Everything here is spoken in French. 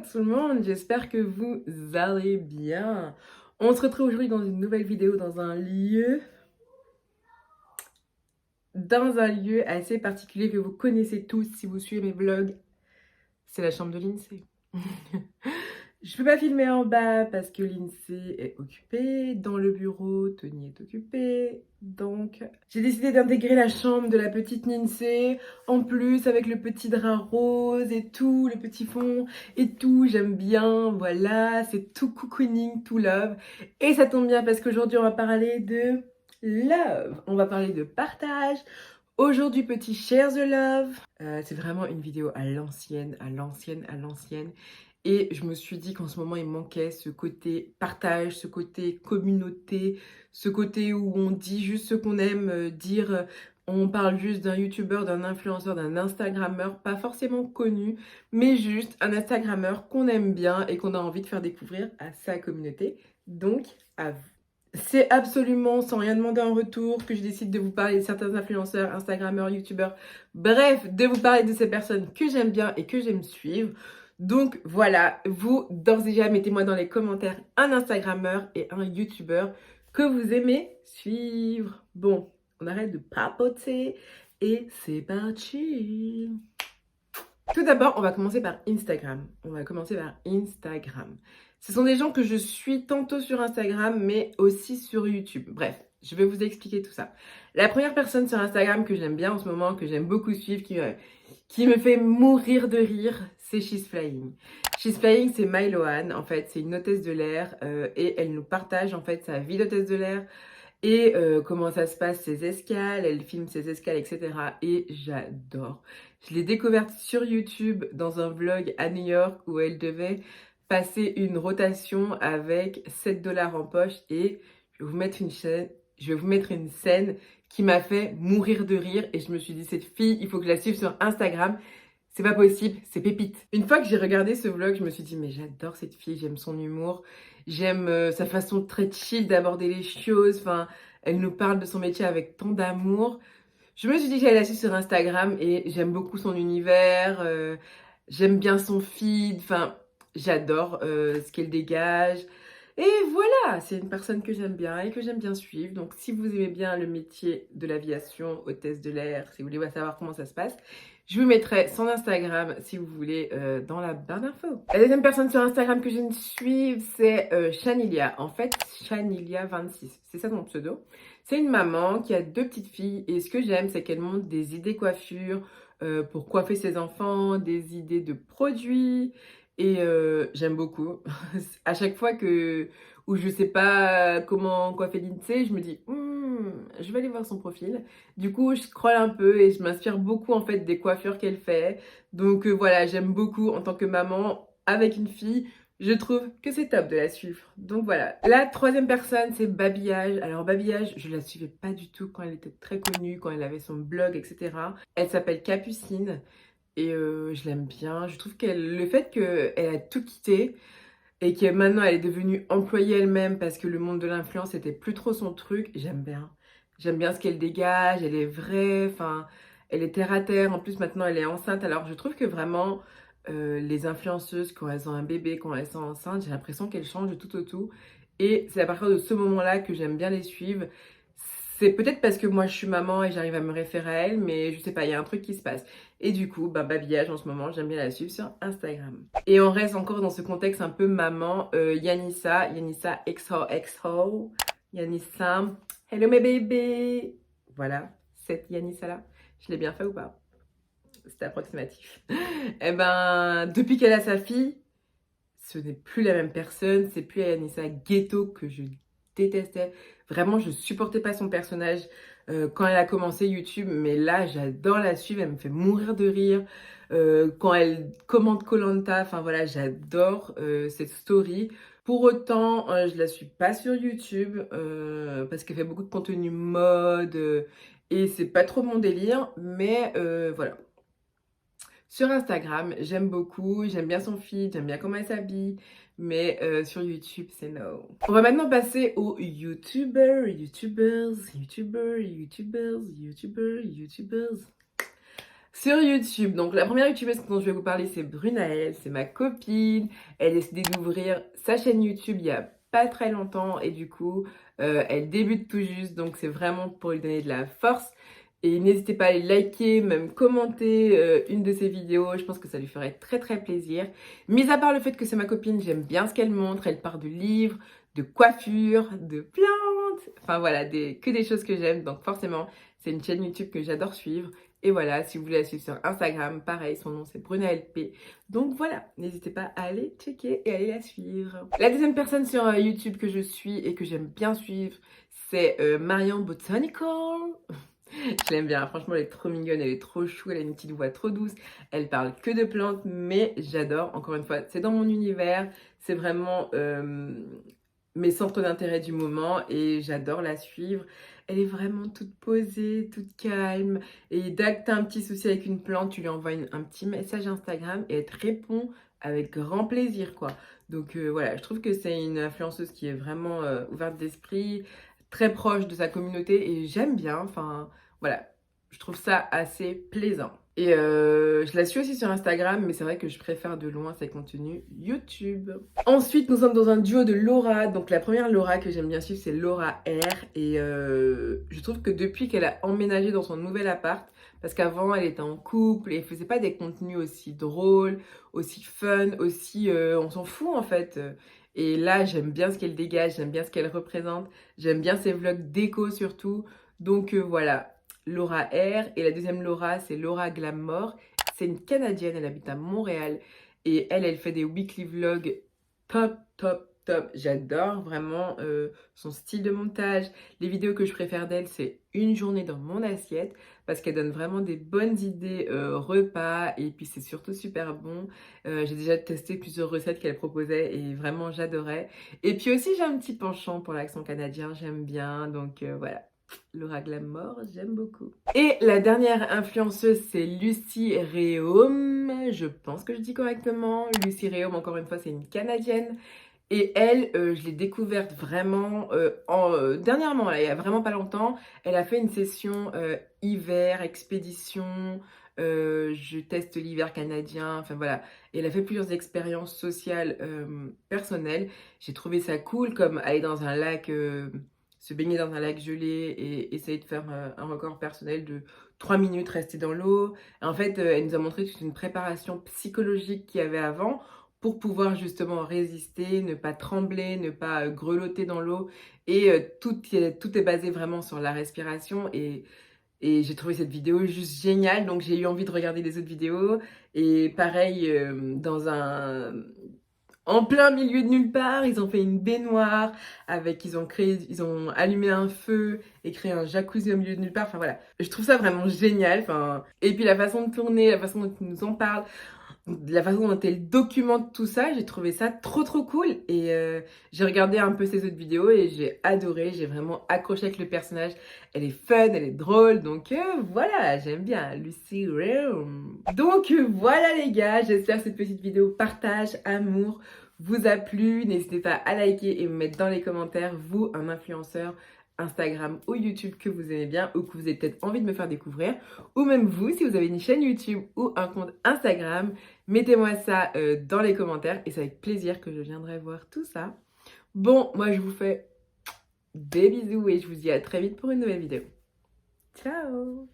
tout le monde, j'espère que vous allez bien. On se retrouve aujourd'hui dans une nouvelle vidéo dans un lieu assez particulier que vous connaissez tous si vous suivez mes vlogs. C'est la chambre de l'INSEE. Je peux pas filmer en bas parce que l'INSEE est occupé. Dans le bureau, Tony est occupé. Donc, j'ai décidé d'intégrer la chambre de la petite Ninsee. En plus, avec le petit drap rose et tout, le petit fond et tout, j'aime bien. Voilà, c'est tout cocooning, tout love. Et ça tombe bien parce qu'aujourd'hui, on va parler de love. On va parler de partage. Aujourd'hui, petit share the love. C'est vraiment une vidéo à l'ancienne, à l'ancienne, à l'ancienne. Et je me suis dit qu'en ce moment, il manquait ce côté partage, ce côté communauté, ce côté où on dit juste ce qu'on aime dire. On parle juste d'un youtubeur, d'un influenceur, d'un instagrammeur, pas forcément connu, mais juste un instagrammeur qu'on aime bien et qu'on a envie de faire découvrir à sa communauté. Donc, à vous. C'est absolument sans rien demander en retour que je décide de vous parler de certains influenceurs, instagrammeurs, youtubeurs, bref, de vous parler de ces personnes que j'aime bien et que j'aime suivre. Donc voilà, vous, d'ores et déjà, mettez-moi dans les commentaires un Instagrammeur et un YouTubeur que vous aimez suivre. Bon, on arrête de papoter et c'est parti. Tout d'abord, on va commencer par Instagram. Ce sont des gens que je suis tantôt sur Instagram, mais aussi sur YouTube. Bref, je vais vous expliquer tout ça. La première personne sur Instagram que j'aime bien en ce moment, que j'aime beaucoup suivre, qui me fait mourir de rire, c'est She's Flying. She's Flying, c'est Myloane, en fait, c'est une hôtesse de l'air et elle nous partage en fait sa vie d'hôtesse de l'air et comment ça se passe, ses escales, elle filme ses escales, etc. Et j'adore. Je l'ai découverte sur YouTube dans un vlog à New York où elle devait passer une rotation avec 7 dollars en poche et je vais vous mettre une scène qui m'a fait mourir de rire et je me suis dit cette fille, il faut que je la suive sur Instagram. C'est pas possible, c'est pépite. Une fois que j'ai regardé ce vlog, je me suis dit mais j'adore cette fille, j'aime son humour, j'aime sa façon très chill d'aborder les choses, enfin, elle nous parle de son métier avec tant d'amour. Je me suis dit que j'allais la suivre sur Instagram et j'aime beaucoup son univers, j'aime bien son feed, enfin, j'adore ce qu'elle dégage. Et voilà, c'est une personne que j'aime bien et que j'aime bien suivre. Donc si vous aimez bien le métier de l'aviation, hôtesse de l'air, si vous voulez savoir comment ça se passe, je vous mettrai son Instagram si vous voulez dans la barre d'infos. La deuxième personne sur Instagram que je ne suive, c'est Shanilia. En fait, Shanilia26, c'est ça son pseudo. C'est une maman qui a 2 petites filles et ce que j'aime, c'est qu'elle montre des idées coiffure pour coiffer ses enfants, des idées de produits et j'aime beaucoup. À chaque fois où je sais pas comment coiffer Lindsay, je me dis je vais aller voir son profil. Du coup, je scrolle un peu et je m'inspire beaucoup en fait des coiffures qu'elle fait. Donc voilà, j'aime beaucoup en tant que maman avec une fille. Je trouve que c'est top de la suivre. Donc voilà. La troisième personne, c'est Babillage. Alors Babillage, je la suivais pas du tout quand elle était très connue, quand elle avait son blog, etc. Elle s'appelle Capucine et je l'aime bien. Je trouve qu'elle, le fait qu'elle a tout quitté et que maintenant elle est devenue employée elle-même parce que le monde de l'influence était plus trop son truc, j'aime bien. J'aime bien ce qu'elle dégage, elle est vraie, enfin, elle est terre à terre. En plus, maintenant, elle est enceinte. Alors, je trouve que vraiment, les influenceuses, quand elles ont un bébé, quand elles sont enceintes, j'ai l'impression qu'elles changent de tout au tout. Et c'est à partir de ce moment-là que j'aime bien les suivre. C'est peut-être parce que moi, je suis maman et j'arrive à me référer à elle, mais je sais pas, il y a un truc qui se passe. Et du coup, bah, Babillage, en ce moment, j'aime bien la suivre sur Instagram. Et on reste encore dans ce contexte un peu maman. Yanissa XOXO. Yanissa, hello mes bébés. Voilà, cette Yanissa-là. Je l'ai bien fait ou pas? C'était approximatif. Eh ben, depuis qu'elle a sa fille, ce n'est plus la même personne. C'est plus Yanissa Ghetto que je détestais. Vraiment, je supportais pas son personnage quand elle a commencé YouTube. Mais là, j'adore la suivre. Elle me fait mourir de rire. Quand elle commente koh, enfin voilà, j'adore cette story. Pour autant, je la suis pas sur YouTube parce qu'elle fait beaucoup de contenu mode et c'est pas trop mon délire. Mais voilà. Sur Instagram, j'aime beaucoup, j'aime bien son feed, j'aime bien comment elle s'habille, mais sur YouTube, c'est no. On va maintenant passer aux YouTubers. Sur YouTube, donc la première youtubeuse dont je vais vous parler, c'est Brunaël, c'est ma copine. Elle a décidé d'ouvrir sa chaîne YouTube il y a pas très longtemps et du coup, elle débute tout juste, donc c'est vraiment pour lui donner de la force. Et n'hésitez pas à aller liker, même commenter une de ses vidéos, je pense que ça lui ferait très très plaisir. Mis à part le fait que c'est ma copine, j'aime bien ce qu'elle montre, elle part de livres, de coiffure, de plantes, enfin voilà, que des choses que j'aime, donc forcément, c'est une chaîne YouTube que j'adore suivre. Et voilà, si vous voulez la suivre sur Instagram, pareil, son nom c'est BrunaLP. Donc voilà, n'hésitez pas à aller checker et aller la suivre. La deuxième personne sur YouTube que je suis et que j'aime bien suivre, c'est Marion Botanical. Je l'aime bien, franchement elle est trop mignonne, elle est trop chou, elle a une petite voix trop douce, elle parle que de plantes, mais j'adore, encore une fois, c'est dans mon univers, c'est vraiment mes centres d'intérêt du moment et j'adore la suivre. Elle est vraiment toute posée, toute calme et dès que tu as un petit souci avec une plante, tu lui envoies un petit message Instagram et elle te répond avec grand plaisir quoi. Donc voilà, je trouve que c'est une influenceuse qui est vraiment ouverte d'esprit, très proche de sa communauté et j'aime bien, enfin voilà, je trouve ça assez plaisant. Et je la suis aussi sur Instagram, mais c'est vrai que je préfère de loin ses contenus YouTube. Ensuite, nous sommes dans un duo de Laura. Donc la première Laura que j'aime bien suivre, c'est Laura R. Et je trouve que depuis qu'elle a emménagé dans son nouvel appart, parce qu'avant elle était en couple et elle faisait pas des contenus aussi drôles, aussi fun, aussi on s'en fout en fait. Et là, j'aime bien ce qu'elle dégage, j'aime bien ce qu'elle représente, j'aime bien ses vlogs déco surtout. Donc voilà, Laura R. Et la deuxième Laura, c'est Laura Glamour. C'est une Canadienne, elle habite à Montréal. Et elle fait des weekly vlogs top, top, top. J'adore vraiment son style de montage. Les vidéos que je préfère d'elle, c'est une journée dans mon assiette. Parce qu'elle donne vraiment des bonnes idées repas. Et puis c'est surtout super bon. J'ai déjà testé plusieurs recettes qu'elle proposait et vraiment j'adorais. Et puis aussi j'ai un petit penchant pour l'accent canadien, j'aime bien. Donc voilà. Laura Glamour, j'aime beaucoup. Et la dernière influenceuse, c'est Lucy Réaume. Je pense que je dis correctement. Lucy Réaume, encore une fois, c'est une Canadienne. Et elle, je l'ai découverte vraiment dernièrement, là, il y a vraiment pas longtemps. Elle a fait une session hiver, expédition. Je teste l'hiver canadien. Enfin voilà. Et elle a fait plusieurs expériences sociales personnelles. J'ai trouvé ça cool, comme aller dans un lac, se baigner dans un lac gelé et essayer de faire un record personnel de 3 minutes rester dans l'eau. En fait, elle nous a montré toute une préparation psychologique qu'il y avait avant pour pouvoir justement résister, ne pas trembler, ne pas grelotter dans l'eau. Et tout est basé vraiment sur la respiration. Et j'ai trouvé cette vidéo juste géniale. Donc j'ai eu envie de regarder les autres vidéos. Et pareil, en plein milieu de nulle part, ils ont fait une baignoire ils ont allumé un feu et créé un jacuzzi au milieu de nulle part. Enfin voilà, je trouve ça vraiment génial. Enfin, et puis la façon de tourner, la façon dont ils nous en parlent, la façon dont elle documente tout ça, j'ai trouvé ça trop trop cool. Et j'ai regardé un peu ses autres vidéos et j'ai adoré, j'ai vraiment accroché avec le personnage. Elle est fun, elle est drôle, donc voilà, j'aime bien Lucy Realm. Donc voilà les gars, j'espère que cette petite vidéo partage, amour vous a plu. N'hésitez pas à liker et me mettre dans les commentaires, vous, un influenceur Instagram ou YouTube que vous aimez bien ou que vous avez peut-être envie de me faire découvrir, ou même vous, si vous avez une chaîne YouTube ou un compte Instagram, mettez-moi ça dans les commentaires et c'est avec plaisir que je viendrai voir tout ça. Bon, moi je vous fais des bisous et je vous dis à très vite pour une nouvelle vidéo. Ciao!